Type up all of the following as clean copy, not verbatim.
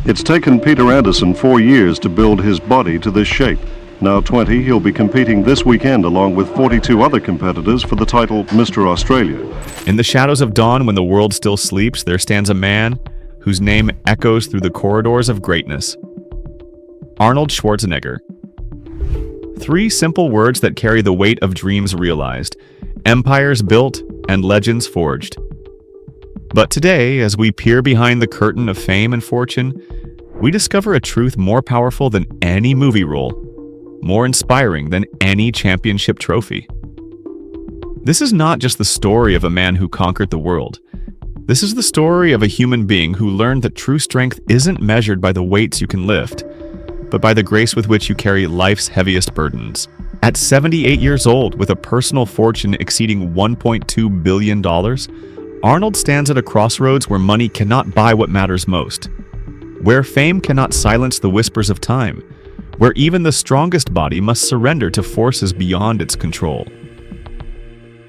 It's taken Peter Anderson 4 years to build his body to this shape. Now 20, he'll be competing this weekend along with 42 other competitors for the title Mr. Australia. In the shadows of dawn, when the world still sleeps, there stands a man whose name echoes through the corridors of greatness. Arnold Schwarzenegger. 3 simple words that carry the weight of dreams realized, empires built, and legends forged. But today, as we peer behind the curtain of fame and fortune, we discover a truth more powerful than any movie role, more inspiring than any championship trophy. This is not just the story of a man who conquered the world. This is the story of a human being who learned that true strength isn't measured by the weights you can lift, but by the grace with which you carry life's heaviest burdens. At 78 years old, with a personal fortune exceeding $1.2 billion, Arnold stands at a crossroads where money cannot buy what matters most, where fame cannot silence the whispers of time, where even the strongest body must surrender to forces beyond its control.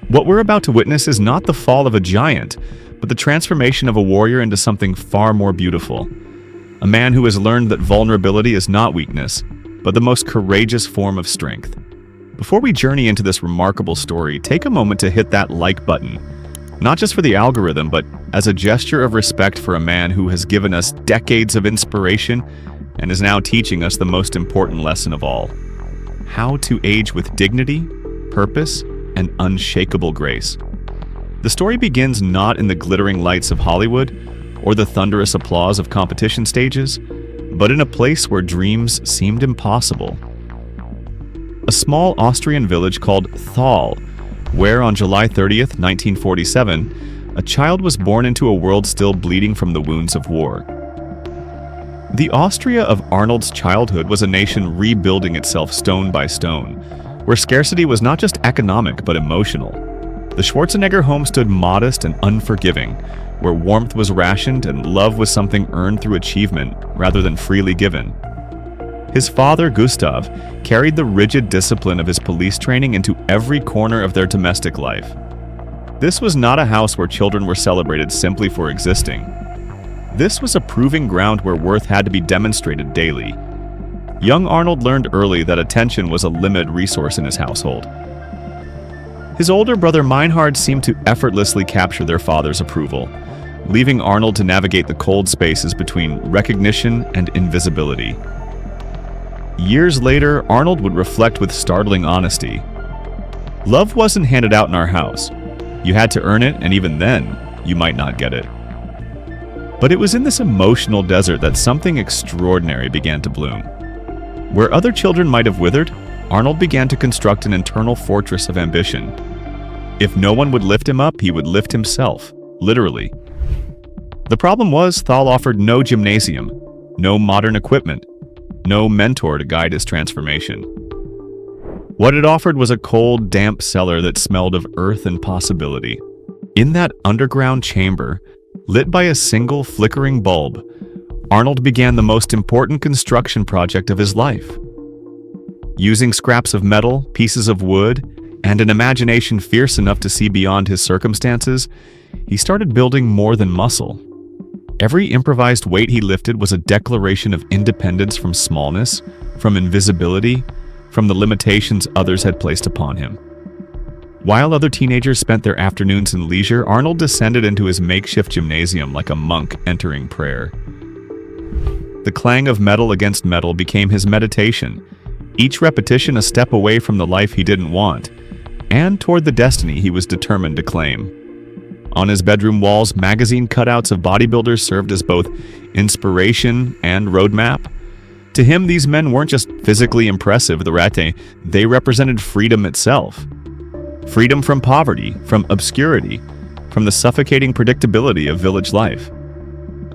What we're about to witness is not the fall of a giant, but the transformation of a warrior into something far more beautiful. A man who has learned that vulnerability is not weakness, but the most courageous form of strength. Before we journey into this remarkable story, take a moment to hit that like button. Not just for the algorithm, but as a gesture of respect for a man who has given us decades of inspiration and is now teaching us the most important lesson of all: how to age with dignity, purpose, and unshakable grace. The story begins not in the glittering lights of Hollywood or the thunderous applause of competition stages, but in a place where dreams seemed impossible. A small Austrian village called Thal, where on July 30th, 1947, a child was born into a world still bleeding from the wounds of war. The Austria of Arnold's childhood was a nation rebuilding itself stone by stone, where scarcity was not just economic but emotional. The Schwarzenegger home stood modest and unforgiving, where warmth was rationed and love was something earned through achievement rather than freely given. His father, Gustav, carried the rigid discipline of his police training into every corner of their domestic life. This was not a house where children were celebrated simply for existing. This was a proving ground where worth had to be demonstrated daily. Young Arnold learned early that attention was a limited resource in his household. His older brother Meinhard seemed to effortlessly capture their father's approval, leaving Arnold to navigate the cold spaces between recognition and invisibility. Years later, Arnold would reflect with startling honesty. Love wasn't handed out in our house. You had to earn it, and even then, you might not get it. But it was in this emotional desert that something extraordinary began to bloom. Where other children might have withered, Arnold began to construct an internal fortress of ambition. If no one would lift him up, he would lift himself, literally. The problem was, Thal offered no gymnasium, no modern equipment, no mentor to guide his transformation. What it offered was a cold, damp cellar that smelled of earth and possibility. In that underground chamber, lit by a single flickering bulb, Arnold began the most important construction project of his life. Using scraps of metal, pieces of wood, and an imagination fierce enough to see beyond his circumstances, he started building more than muscle. Every improvised weight he lifted was a declaration of independence from smallness, from invisibility, from the limitations others had placed upon him. While other teenagers spent their afternoons in leisure, Arnold descended into his makeshift gymnasium like a monk entering prayer. The clang of metal against metal became his meditation, each repetition a step away from the life he didn't want, and toward the destiny he was determined to claim. On his bedroom walls, magazine cutouts of bodybuilders served as both inspiration and roadmap. To him, these men weren't just physically impressive, they represented freedom itself. Freedom from poverty, from obscurity, from the suffocating predictability of village life.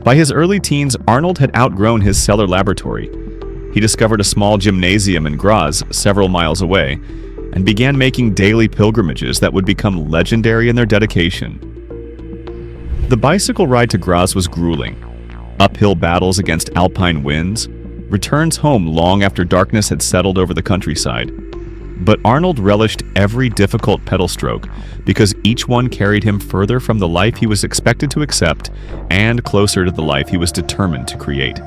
By his early teens, Arnold had outgrown his cellar laboratory. He discovered a small gymnasium in Graz, several miles away, and began making daily pilgrimages that would become legendary in their dedication. The bicycle ride to Graz was grueling. Uphill battles against alpine winds, returns home long after darkness had settled over the countryside. But Arnold relished every difficult pedal stroke because each one carried him further from the life he was expected to accept and closer to the life he was determined to create.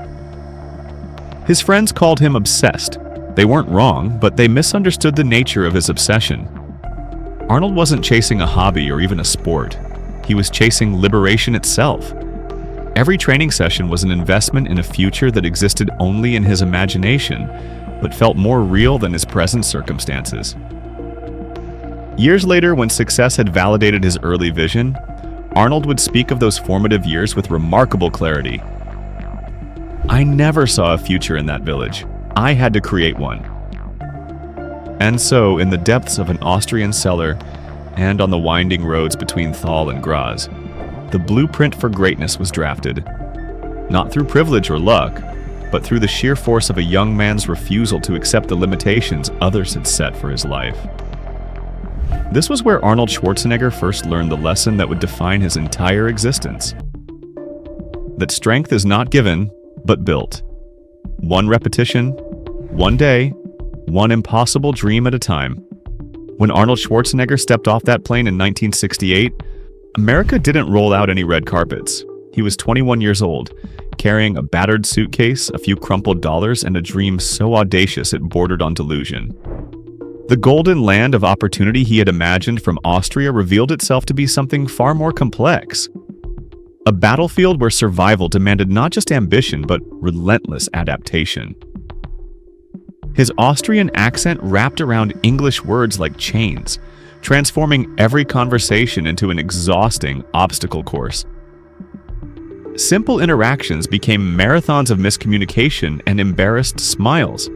His friends called him obsessed. They weren't wrong, but they misunderstood the nature of his obsession. Arnold wasn't chasing a hobby or even a sport. He was chasing liberation itself. Every training session was an investment in a future that existed only in his imagination, but felt more real than his present circumstances. Years later, when success had validated his early vision, Arnold would speak of those formative years with remarkable clarity. "I never saw a future in that village. I had to create one." And so, in the depths of an Austrian cellar and on the winding roads between Thal and Graz, the blueprint for greatness was drafted. Not through privilege or luck, but through the sheer force of a young man's refusal to accept the limitations others had set for his life. This was where Arnold Schwarzenegger first learned the lesson that would define his entire existence: that strength is not given, but built. One repetition, one day, one impossible dream at a time. When Arnold Schwarzenegger stepped off that plane in 1968, America didn't roll out any red carpets. He was 21 years old, carrying a battered suitcase, a few crumpled dollars, and a dream so audacious it bordered on delusion. The golden land of opportunity he had imagined from Austria revealed itself to be something far more complex. A battlefield where survival demanded not just ambition, but relentless adaptation. His Austrian accent wrapped around English words like chains, transforming every conversation into an exhausting obstacle course. Simple interactions became marathons of miscommunication and embarrassed smiles.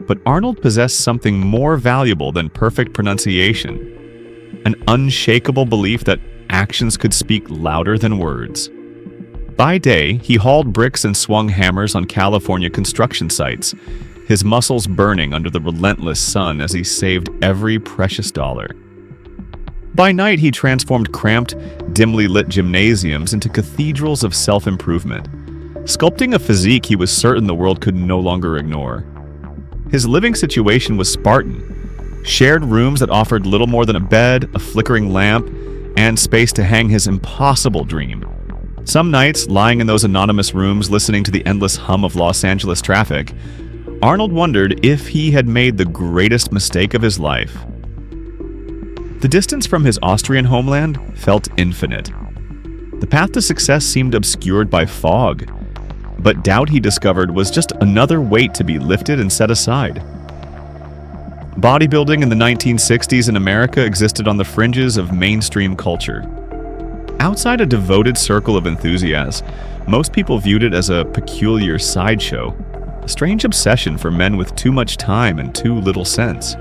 But Arnold possessed something more valuable than perfect pronunciation: an unshakable belief that actions could speak louder than words. By day, he hauled bricks and swung hammers on California construction sites, his muscles burning under the relentless sun as he saved every precious dollar. By night, he transformed cramped, dimly lit gymnasiums into cathedrals of self-improvement, sculpting a physique he was certain the world could no longer ignore. His living situation was Spartan: shared rooms that offered little more than a bed, a flickering lamp, and space to hang his impossible dream. Some nights, lying in those anonymous rooms listening to the endless hum of Los Angeles traffic, Arnold wondered if he had made the greatest mistake of his life. The distance from his Austrian homeland felt infinite. The path to success seemed obscured by fog, but doubt, he discovered, was just another weight to be lifted and set aside. Bodybuilding in the 1960s in America existed on the fringes of mainstream culture. Outside a devoted circle of enthusiasts, most people viewed it as a peculiar sideshow, a strange obsession for men with too much time and too little sense.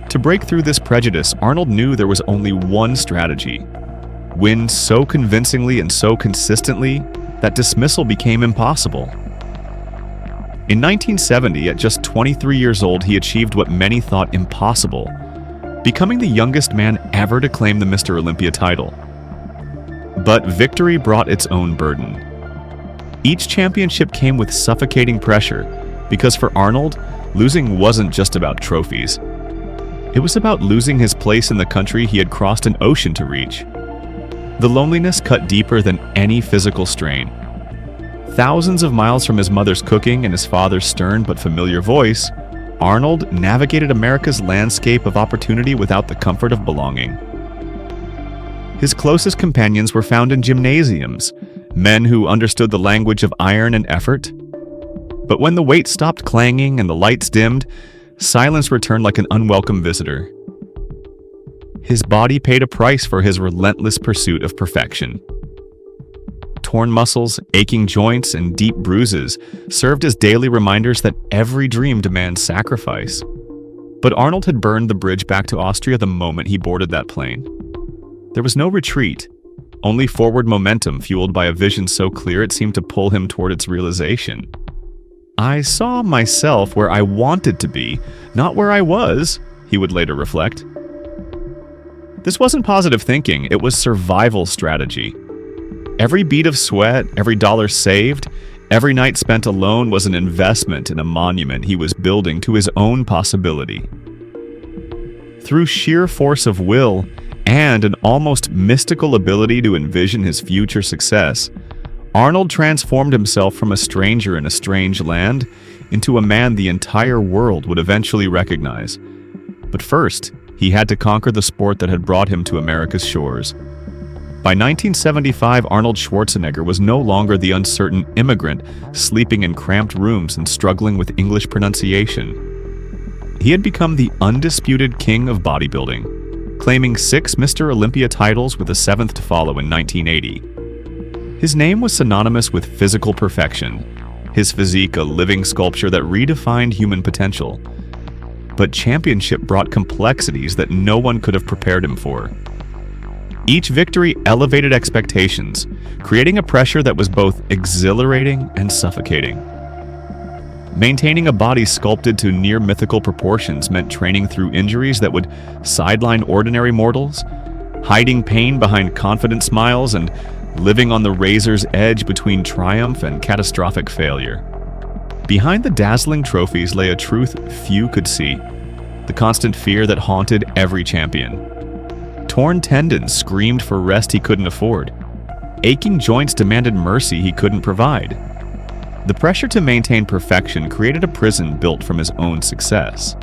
To break through this prejudice, Arnold knew there was only one strategy: win so convincingly and so consistently that dismissal became impossible. In 1970, at just 23 years old, he achieved what many thought impossible, becoming the youngest man ever to claim the Mr. Olympia title. But victory brought its own burden. Each championship came with suffocating pressure, because for Arnold, losing wasn't just about trophies. It was about losing his place in the country he had crossed an ocean to reach. The loneliness cut deeper than any physical strain. Thousands of miles from his mother's cooking and his father's stern but familiar voice, Arnold navigated America's landscape of opportunity without the comfort of belonging. His closest companions were found in gymnasiums, men who understood the language of iron and effort. But when the weights stopped clanging and the lights dimmed, silence returned like an unwelcome visitor. His body paid a price for his relentless pursuit of perfection. Torn muscles, aching joints, and deep bruises served as daily reminders that every dream demands sacrifice. But Arnold had burned the bridge back to Austria the moment he boarded that plane. There was no retreat, only forward momentum fueled by a vision so clear it seemed to pull him toward its realization. "I saw myself where I wanted to be, not where I was," he would later reflect. This wasn't positive thinking, it was survival strategy. Every bead of sweat, every dollar saved, every night spent alone was an investment in a monument he was building to his own possibility. Through sheer force of will and an almost mystical ability to envision his future success, Arnold transformed himself from a stranger in a strange land into a man the entire world would eventually recognize. But first, he had to conquer the sport that had brought him to America's shores. By 1975, Arnold Schwarzenegger was no longer the uncertain immigrant sleeping in cramped rooms and struggling with English pronunciation. He had become the undisputed king of bodybuilding, claiming 6 Mr. Olympia titles with a 7th to follow in 1980. His name was synonymous with physical perfection, his physique a living sculpture that redefined human potential. But championship brought complexities that no one could have prepared him for. Each victory elevated expectations, creating a pressure that was both exhilarating and suffocating. Maintaining a body sculpted to near mythical proportions meant training through injuries that would sideline ordinary mortals, hiding pain behind confident smiles, and living on the razor's edge between triumph and catastrophic failure. Behind the dazzling trophies lay a truth few could see, the constant fear that haunted every champion. Torn tendons screamed for rest he couldn't afford. Aching joints demanded mercy he couldn't provide. The pressure to maintain perfection created a prison built from his own success.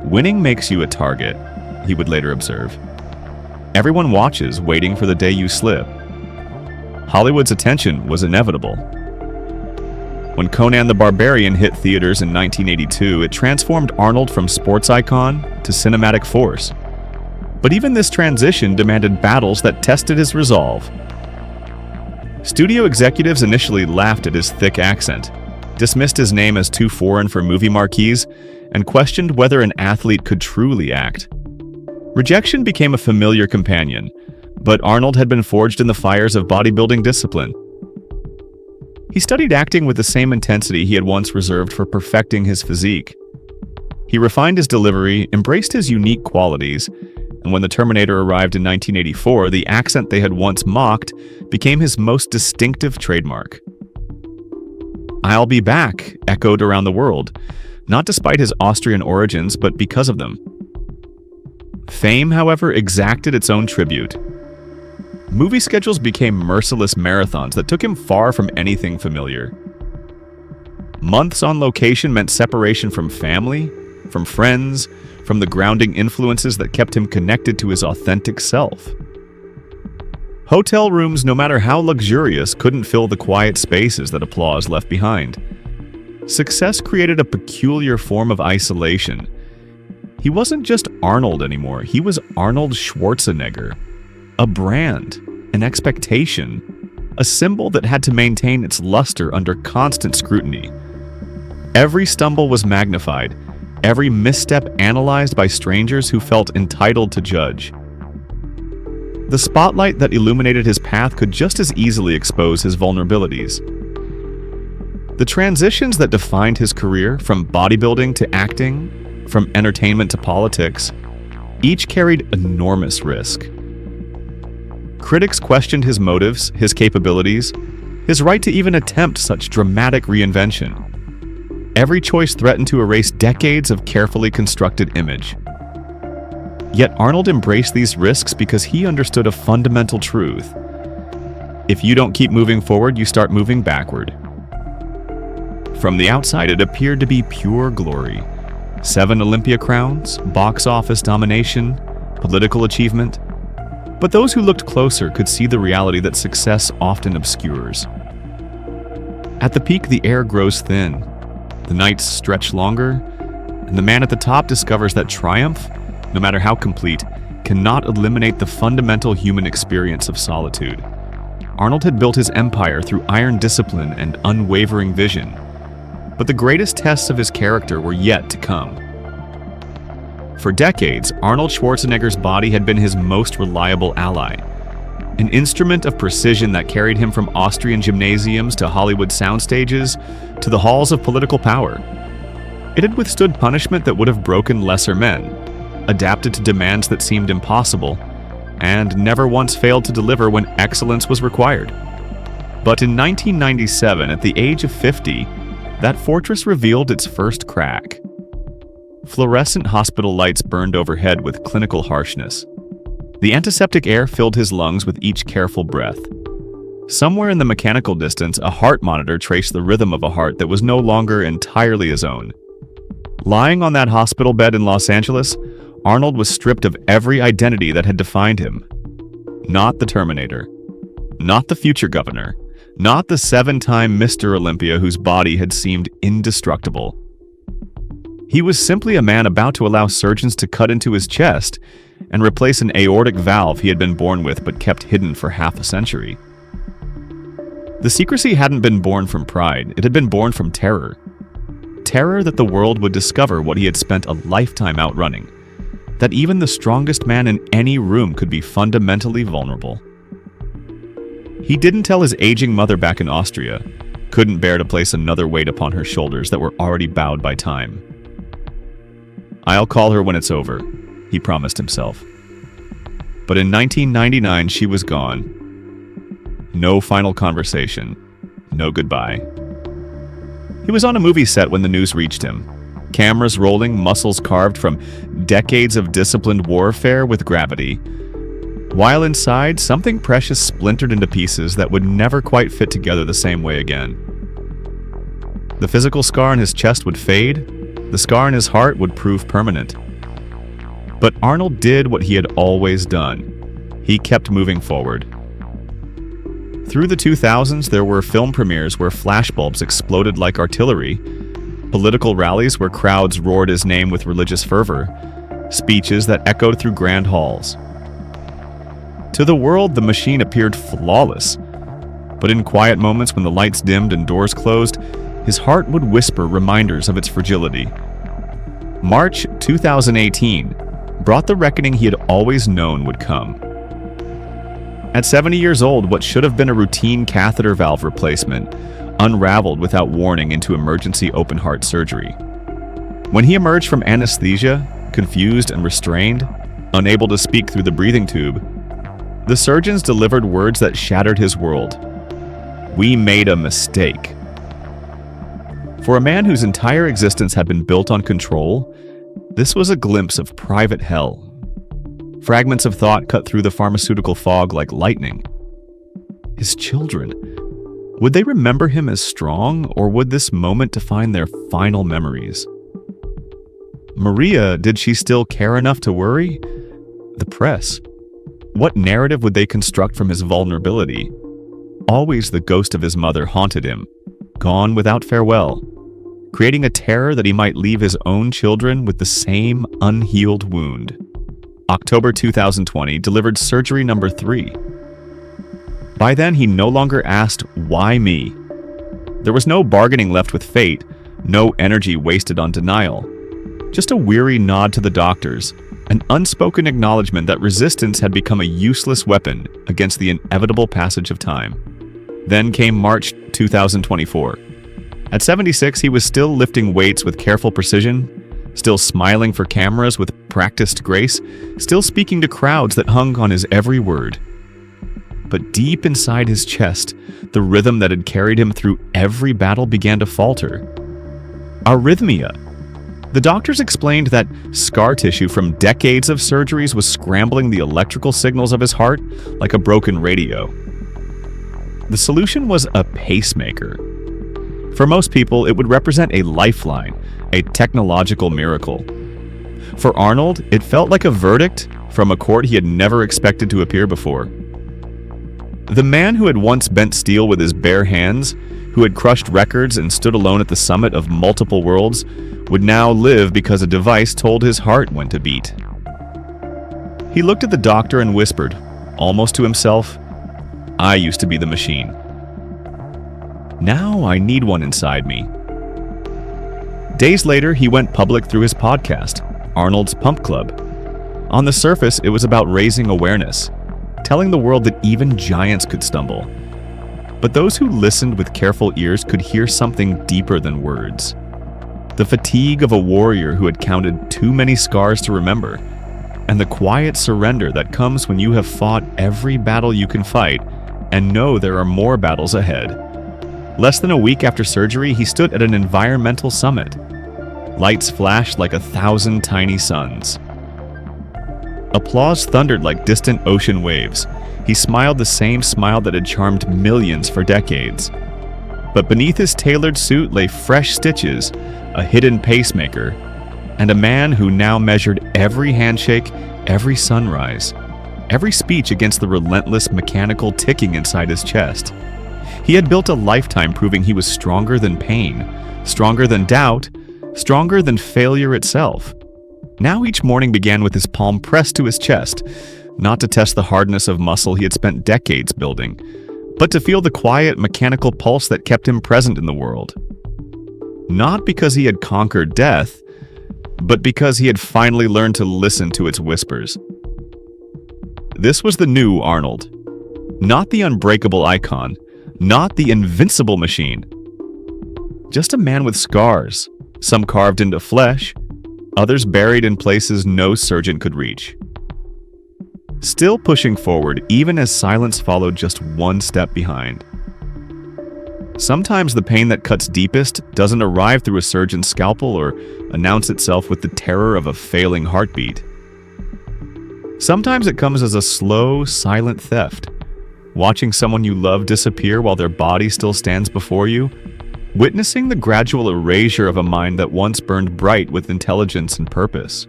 "Winning makes you a target," he would later observe. "Everyone watches, waiting for the day you slip." Hollywood's attention was inevitable. When Conan the Barbarian hit theaters in 1982, it transformed Arnold from sports icon to cinematic force. But even this transition demanded battles that tested his resolve. Studio executives initially laughed at his thick accent, dismissed his name as too foreign for movie marquees, and questioned whether an athlete could truly act. Rejection became a familiar companion, but Arnold had been forged in the fires of bodybuilding discipline. He studied acting with the same intensity he had once reserved for perfecting his physique. He refined his delivery, embraced his unique qualities, and when The Terminator arrived in 1984, the accent they had once mocked became his most distinctive trademark. "I'll be back," echoed around the world, not despite his Austrian origins, but because of them. Fame, however, exacted its own tribute. Movie schedules became merciless marathons that took him far from anything familiar. Months on location meant separation from family, from friends, from the grounding influences that kept him connected to his authentic self. Hotel rooms, no matter how luxurious, couldn't fill the quiet spaces that applause left behind. Success created a peculiar form of isolation. He wasn't just Arnold anymore, he was Arnold Schwarzenegger. A brand, an expectation, a symbol that had to maintain its luster under constant scrutiny. Every stumble was magnified, every misstep analyzed by strangers who felt entitled to judge. The spotlight that illuminated his path could just as easily expose his vulnerabilities. The transitions that defined his career, from bodybuilding to acting, from entertainment to politics, each carried enormous risk. Critics questioned his motives, his capabilities, his right to even attempt such dramatic reinvention. Every choice threatened to erase decades of carefully constructed image. Yet Arnold embraced these risks because he understood a fundamental truth. If you don't keep moving forward, you start moving backward. From the outside, it appeared to be pure glory. 7 Olympia crowns, box office domination, political achievement. But those who looked closer could see the reality that success often obscures. At the peak, the air grows thin, the nights stretch longer, and the man at the top discovers that triumph, no matter how complete, cannot eliminate the fundamental human experience of solitude. Arnold had built his empire through iron discipline and unwavering vision. But the greatest tests of his character were yet to come. For decades, Arnold Schwarzenegger's body had been his most reliable ally, an instrument of precision that carried him from Austrian gymnasiums to Hollywood soundstages to the halls of political power. It had withstood punishment that would have broken lesser men, adapted to demands that seemed impossible, and never once failed to deliver when excellence was required. But in 1997, at the age of 50, that fortress revealed its first crack. Fluorescent hospital lights burned overhead with clinical harshness. The antiseptic air filled his lungs with each careful breath. Somewhere in the mechanical distance, a heart monitor traced the rhythm of a heart that was no longer entirely his own. Lying on that hospital bed in Los Angeles, Arnold was stripped of every identity that had defined him. Not the Terminator. Not the future governor. Not the 7-time Mr. Olympia whose body had seemed indestructible. He was simply a man about to allow surgeons to cut into his chest and replace an aortic valve he had been born with but kept hidden for half a century. The secrecy hadn't been born from pride, it had been born from terror. Terror that the world would discover what he had spent a lifetime outrunning, that even the strongest man in any room could be fundamentally vulnerable. He didn't tell his aging mother back in Austria, couldn't bear to place another weight upon her shoulders that were already bowed by time. "I'll call her when it's over," he promised himself. But in 1999, she was gone. No final conversation. No goodbye. He was on a movie set when the news reached him. Cameras rolling, muscles carved from decades of disciplined warfare with gravity. While inside, something precious splintered into pieces that would never quite fit together the same way again. The physical scar on his chest would fade. The scar in his heart would prove permanent. But Arnold did what he had always done. He kept moving forward. Through the 2000s, there were film premieres where flashbulbs exploded like artillery, political rallies where crowds roared his name with religious fervor, speeches that echoed through grand halls. To the world, the machine appeared flawless. But in quiet moments when the lights dimmed and doors closed, his heart would whisper reminders of its fragility. March 2018 brought the reckoning he had always known would come. At 70 years old, what should have been a routine catheter valve replacement unraveled without warning into emergency open-heart surgery. When he emerged from anesthesia, confused and restrained, unable to speak through the breathing tube, the surgeons delivered words that shattered his world. "We made a mistake." For a man whose entire existence had been built on control, this was a glimpse of private hell. Fragments of thought cut through the pharmaceutical fog like lightning. His children. Would they remember him as strong, or would this moment define their final memories? Maria, did she still care enough to worry? The press. What narrative would they construct from his vulnerability? Always the ghost of his mother haunted him, gone without farewell, creating a terror that he might leave his own children with the same unhealed wound. October 2020 delivered surgery number 3. By then, he no longer asked, "Why me?" There was no bargaining left with fate, no energy wasted on denial. Just a weary nod to the doctors, an unspoken acknowledgement that resistance had become a useless weapon against the inevitable passage of time. Then came March 2024. At 76, he was still lifting weights with careful precision, still smiling for cameras with practiced grace, still speaking to crowds that hung on his every word. But deep inside his chest, the rhythm that had carried him through every battle began to falter. Arrhythmia. The doctors explained that scar tissue from decades of surgeries was scrambling the electrical signals of his heart like a broken radio. The solution was a pacemaker. For most people, it would represent a lifeline, a technological miracle. For Arnold, it felt like a verdict from a court he had never expected to appear before. The man who had once bent steel with his bare hands, who had crushed records and stood alone at the summit of multiple worlds, would now live because a device told his heart when to beat. He looked at the doctor and whispered, almost to himself, "I used to be the machine. Now I need one inside me." Days later, he went public through his podcast, Arnold's Pump Club. On the surface, it was about raising awareness, telling the world that even giants could stumble. But those who listened with careful ears could hear something deeper than words. The fatigue of a warrior who had counted too many scars to remember, and the quiet surrender that comes when you have fought every battle you can fight and know there are more battles ahead. Less than a week after surgery, he stood at an environmental summit. Lights flashed like 1,000 tiny suns. Applause thundered like distant ocean waves. He smiled the same smile that had charmed millions for decades. But beneath his tailored suit lay fresh stitches, a hidden pacemaker, and a man who now measured every handshake, every sunrise, every speech against the relentless mechanical ticking inside his chest. He had built a lifetime proving he was stronger than pain, stronger than doubt, stronger than failure itself. Now each morning began with his palm pressed to his chest, not to test the hardness of muscle he had spent decades building, but to feel the quiet, mechanical pulse that kept him present in the world. Not because he had conquered death, but because he had finally learned to listen to its whispers. This was the new Arnold. Not the unbreakable icon, not the invincible machine. Just a man with scars, some carved into flesh, others buried in places no surgeon could reach. Still pushing forward, even as silence followed just one step behind. Sometimes the pain that cuts deepest doesn't arrive through a surgeon's scalpel or announce itself with the terror of a failing heartbeat. Sometimes it comes as a slow, silent theft, watching someone you love disappear while their body still stands before you, witnessing the gradual erasure of a mind that once burned bright with intelligence and purpose.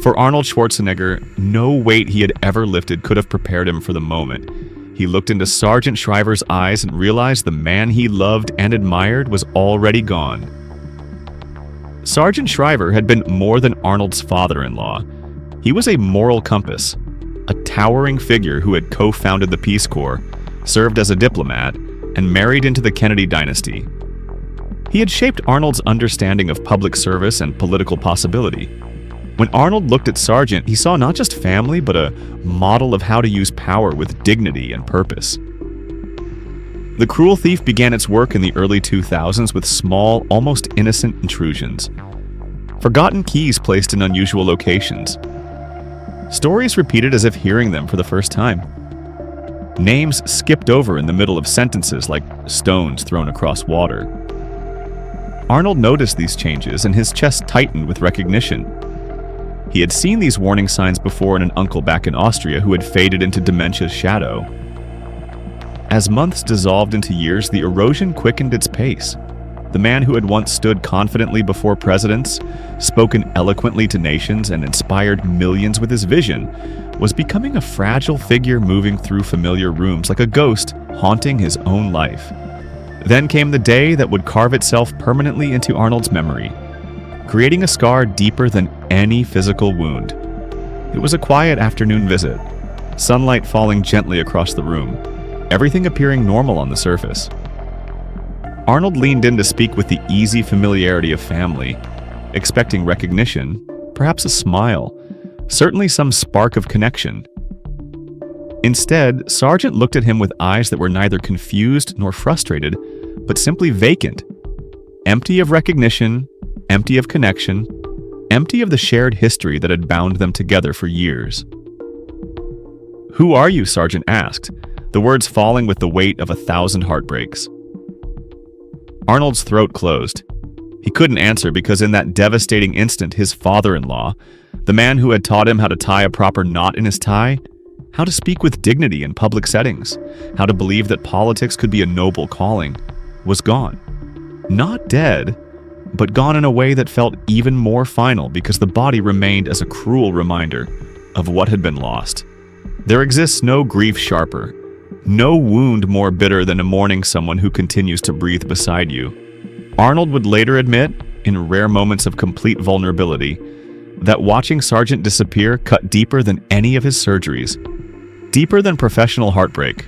For Arnold Schwarzenegger, no weight he had ever lifted could have prepared him for the moment. He looked into Sergeant Shriver's eyes and realized the man he loved and admired was already gone. Sergeant Shriver had been more than Arnold's father-in-law. He was a moral compass, a towering figure who had co-founded the Peace Corps, served as a diplomat, and married into the Kennedy dynasty. He had shaped Arnold's understanding of public service and political possibility. When Arnold looked at Sargent, he saw not just family, but a model of how to use power with dignity and purpose. The Cruel Thief began its work in the early 2000s with small, almost innocent intrusions. Forgotten keys placed in unusual locations. Stories repeated as if hearing them for the first time. Names skipped over in the middle of sentences like stones thrown across water. Arnold noticed these changes and his chest tightened with recognition. He had seen these warning signs before in an uncle back in Austria who had faded into dementia's shadow. As months dissolved into years, the erosion quickened its pace. The man who had once stood confidently before presidents, spoken eloquently to nations, and inspired millions with his vision, was becoming a fragile figure moving through familiar rooms like a ghost haunting his own life. Then came the day that would carve itself permanently into Arnold's memory, creating a scar deeper than any physical wound. It was a quiet afternoon visit, sunlight falling gently across the room, everything appearing normal on the surface. Arnold leaned in to speak with the easy familiarity of family, expecting recognition, perhaps a smile, certainly some spark of connection. Instead, Sargent looked at him with eyes that were neither confused nor frustrated, but simply vacant, empty of recognition, empty of connection, empty of the shared history that had bound them together for years. "Who are you?" Sargent asked, the words falling with the weight of 1,000 heartbreaks. Arnold's throat closed. He couldn't answer because in that devastating instant, his father-in-law, the man who had taught him how to tie a proper knot in his tie, how to speak with dignity in public settings, how to believe that politics could be a noble calling, was gone. Not dead, but gone in a way that felt even more final because the body remained as a cruel reminder of what had been lost. There exists no grief sharper, no wound more bitter than a mourning someone who continues to breathe beside you. Arnold would later admit, in rare moments of complete vulnerability, that watching Sargent disappear cut deeper than any of his surgeries, deeper than professional heartbreak,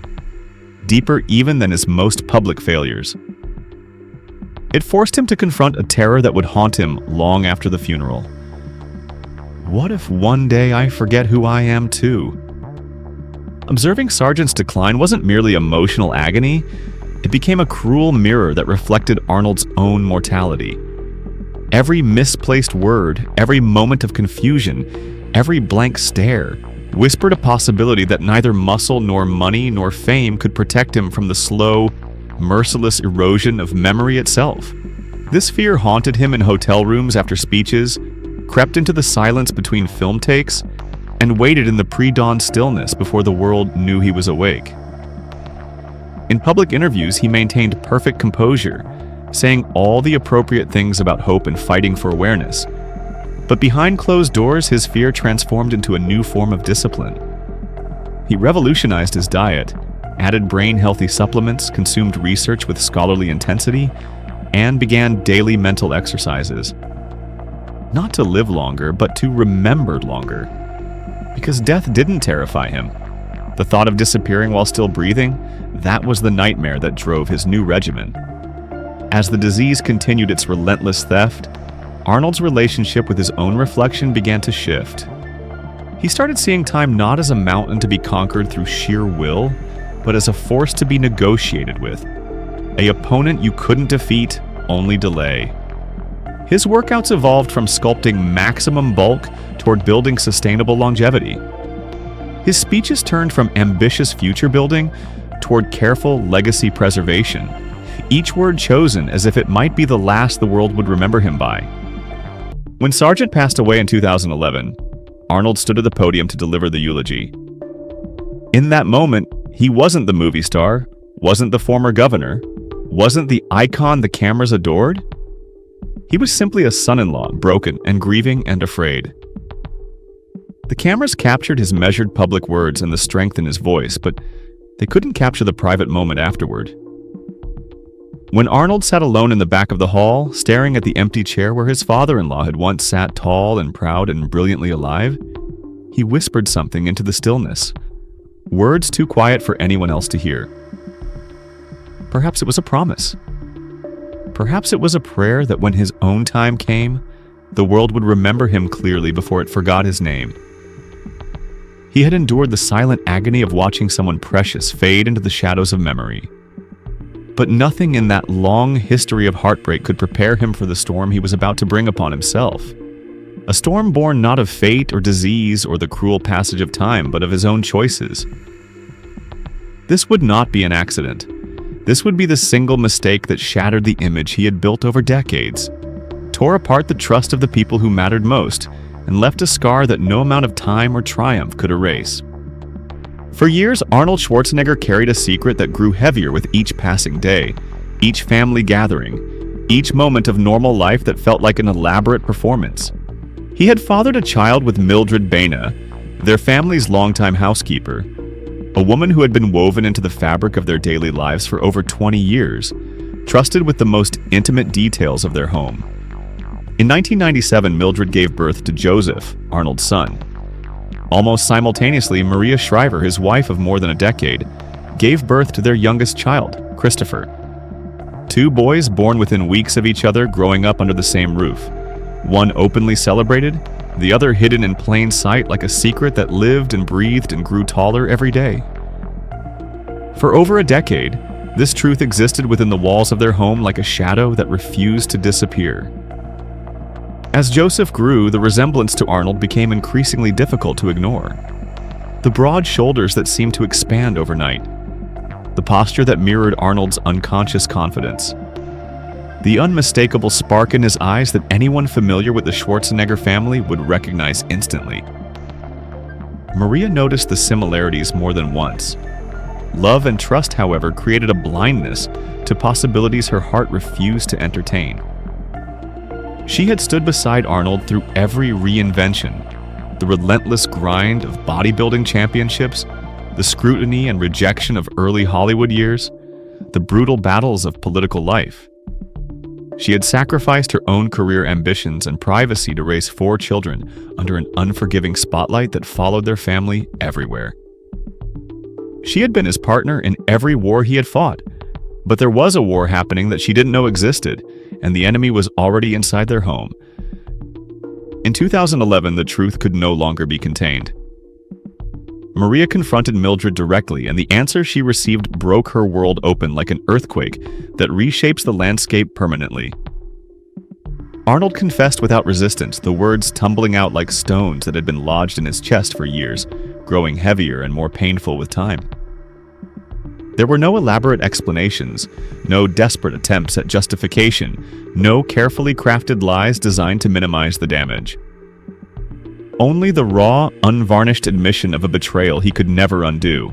deeper even than his most public failures. It forced him to confront a terror that would haunt him long after the funeral. What if one day I forget who I am too? Observing Sargent's decline wasn't merely emotional agony, it became a cruel mirror that reflected Arnold's own mortality. Every misplaced word, every moment of confusion, every blank stare, whispered a possibility that neither muscle nor money nor fame could protect him from the slow, merciless erosion of memory itself. This fear haunted him in hotel rooms after speeches, crept into the silence between film takes, and waited in the pre-dawn stillness before the world knew he was awake. In public interviews, he maintained perfect composure, saying all the appropriate things about hope and fighting for awareness. But behind closed doors, his fear transformed into a new form of discipline. He revolutionized his diet, added brain-healthy supplements, consumed research with scholarly intensity, and began daily mental exercises. Not to live longer, but to remember longer. Because death didn't terrify him. The thought of disappearing while still breathing, that was the nightmare that drove his new regimen. As the disease continued its relentless theft, Arnold's relationship with his own reflection began to shift. He started seeing time not as a mountain to be conquered through sheer will, but as a force to be negotiated with. An opponent you couldn't defeat, only delay. His workouts evolved from sculpting maximum bulk toward building sustainable longevity. His speeches turned from ambitious future building toward careful legacy preservation, each word chosen as if it might be the last the world would remember him by. When Sargent passed away in 2011, Arnold stood at the podium to deliver the eulogy. In that moment, he wasn't the movie star, wasn't the former governor, wasn't the icon the cameras adored. He was simply a son-in-law, broken and grieving and afraid. The cameras captured his measured public words and the strength in his voice, but they couldn't capture the private moment afterward. When Arnold sat alone in the back of the hall, staring at the empty chair where his father-in-law had once sat tall and proud and brilliantly alive, he whispered something into the stillness, words too quiet for anyone else to hear. Perhaps it was a promise. Perhaps it was a prayer that when his own time came, the world would remember him clearly before it forgot his name. He had endured the silent agony of watching someone precious fade into the shadows of memory. But nothing in that long history of heartbreak could prepare him for the storm he was about to bring upon himself. A storm born not of fate or disease or the cruel passage of time, but of his own choices. This would not be an accident. This would be the single mistake that shattered the image he had built over decades, tore apart the trust of the people who mattered most, and left a scar that no amount of time or triumph could erase. For years, Arnold Schwarzenegger carried a secret that grew heavier with each passing day, each family gathering, each moment of normal life that felt like an elaborate performance. He had fathered a child with Mildred Baina, their family's longtime housekeeper, a woman who had been woven into the fabric of their daily lives for over 20 years, trusted with the most intimate details of their home. In 1997, Mildred gave birth to Joseph, Arnold's son. Almost simultaneously, Maria Shriver, his wife of more than a decade, gave birth to their youngest child, Christopher. Two boys born within weeks of each other, growing up under the same roof. One openly celebrated, the other hidden in plain sight like a secret that lived and breathed and grew taller every day. For over a decade, this truth existed within the walls of their home like a shadow that refused to disappear. As Joseph grew, the resemblance to Arnold became increasingly difficult to ignore. The broad shoulders that seemed to expand overnight. The posture that mirrored Arnold's unconscious confidence. The unmistakable spark in his eyes that anyone familiar with the Schwarzenegger family would recognize instantly. Maria noticed the similarities more than once. Love and trust, however, created a blindness to possibilities her heart refused to entertain. She had stood beside Arnold through every reinvention, the relentless grind of bodybuilding championships, the scrutiny and rejection of early Hollywood years, the brutal battles of political life. She had sacrificed her own career ambitions and privacy to raise 4 children under an unforgiving spotlight that followed their family everywhere. She had been his partner in every war he had fought, but there was a war happening that she didn't know existed, and the enemy was already inside their home. In 2011, the truth could no longer be contained. Maria confronted Mildred directly, and the answer she received broke her world open like an earthquake that reshapes the landscape permanently. Arnold confessed without resistance, the words tumbling out like stones that had been lodged in his chest for years, growing heavier and more painful with time. There were no elaborate explanations, no desperate attempts at justification, no carefully crafted lies designed to minimize the damage. only the raw, unvarnished admission of a betrayal he could never undo,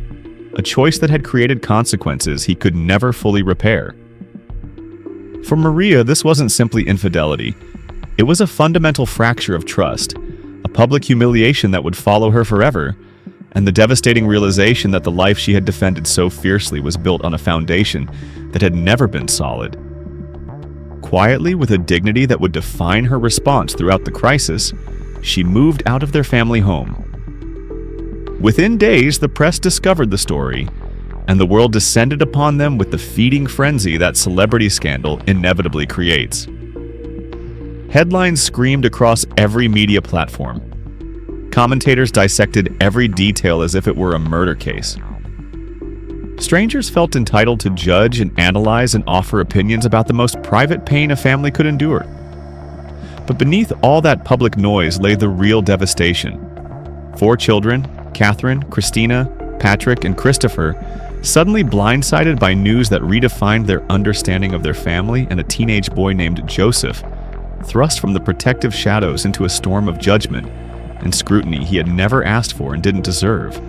a choice that had created consequences he could never fully repair. For Maria, this wasn't simply infidelity. It was a fundamental fracture of trust, a public humiliation that would follow her forever, and the devastating realization that the life she had defended so fiercely was built on a foundation that had never been solid. Quietly, with a dignity that would define her response throughout the crisis, she moved out of their family home. Within days, the press discovered the story, and the world descended upon them with the feeding frenzy that celebrity scandal inevitably creates. Headlines screamed across every media platform. Commentators dissected every detail as if it were a murder case. Strangers felt entitled to judge and analyze and offer opinions about the most private pain a family could endure. But beneath all that public noise lay the real devastation. 4 children, Catherine, Christina, Patrick, and Christopher, suddenly blindsided by news that redefined their understanding of their family, and a teenage boy named Joseph, thrust from the protective shadows into a storm of judgment and scrutiny he had never asked for and didn't deserve.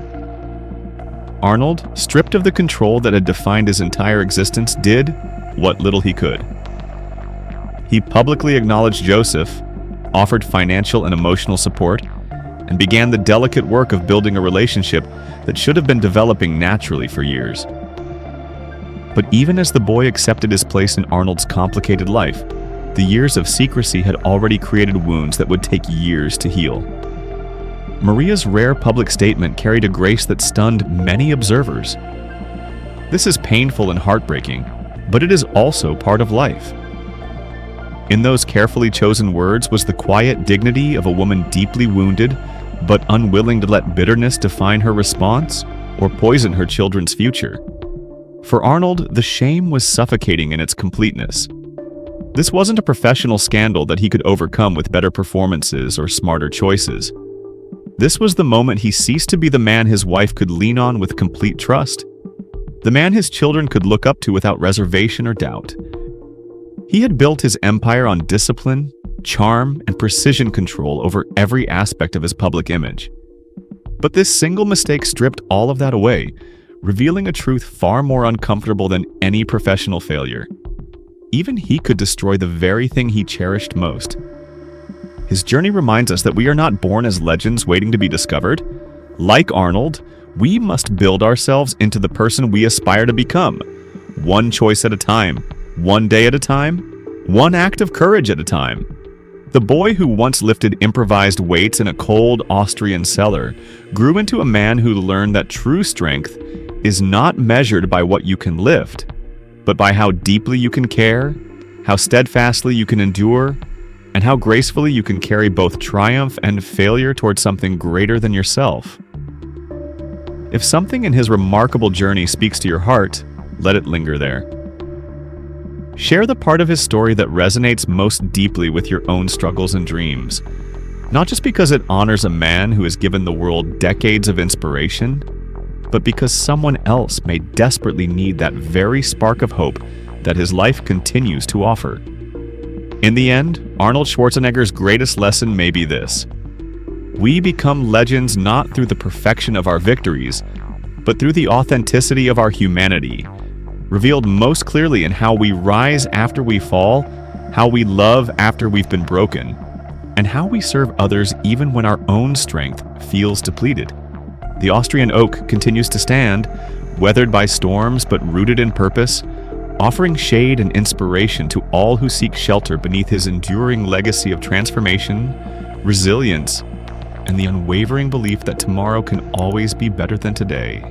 Arnold, stripped of the control that had defined his entire existence, did what little he could. He publicly acknowledged Joseph, offered financial and emotional support, and began the delicate work of building a relationship that should have been developing naturally for years. But even as the boy accepted his place in Arnold's complicated life, the years of secrecy had already created wounds that would take years to heal. Maria's rare public statement carried a grace that stunned many observers. This is painful and heartbreaking, but it is also part of life. In those carefully chosen words was the quiet dignity of a woman deeply wounded, but unwilling to let bitterness define her response or poison her children's future. For Arnold, the shame was suffocating in its completeness. This wasn't a professional scandal that he could overcome with better performances or smarter choices. This was the moment he ceased to be the man his wife could lean on with complete trust, the man his children could look up to without reservation or doubt. He had built his empire on discipline, charm, and precision control over every aspect of his public image. But this single mistake stripped all of that away, revealing a truth far more uncomfortable than any professional failure. Even he could destroy the very thing he cherished most. His journey reminds us that we are not born as legends waiting to be discovered. Like Arnold, we must build ourselves into the person we aspire to become, one choice at a time, one day at a time, one act of courage at a time. The boy who once lifted improvised weights in a cold Austrian cellar grew into a man who learned that true strength is not measured by what you can lift, but by how deeply you can care, how steadfastly you can endure, and how gracefully you can carry both triumph and failure towards something greater than yourself. If something in his remarkable journey speaks to your heart, let it linger there. Share the part of his story that resonates most deeply with your own struggles and dreams, not just because it honors a man who has given the world decades of inspiration, but because someone else may desperately need that very spark of hope that his life continues to offer. In the end, Arnold Schwarzenegger's greatest lesson may be this: we become legends not through the perfection of our victories, but through the authenticity of our humanity, revealed most clearly in how we rise after we fall, how we love after we've been broken, and how we serve others even when our own strength feels depleted. The Austrian oak continues to stand, weathered by storms but rooted in purpose, offering shade and inspiration to all who seek shelter beneath his enduring legacy of transformation, resilience, and the unwavering belief that tomorrow can always be better than today.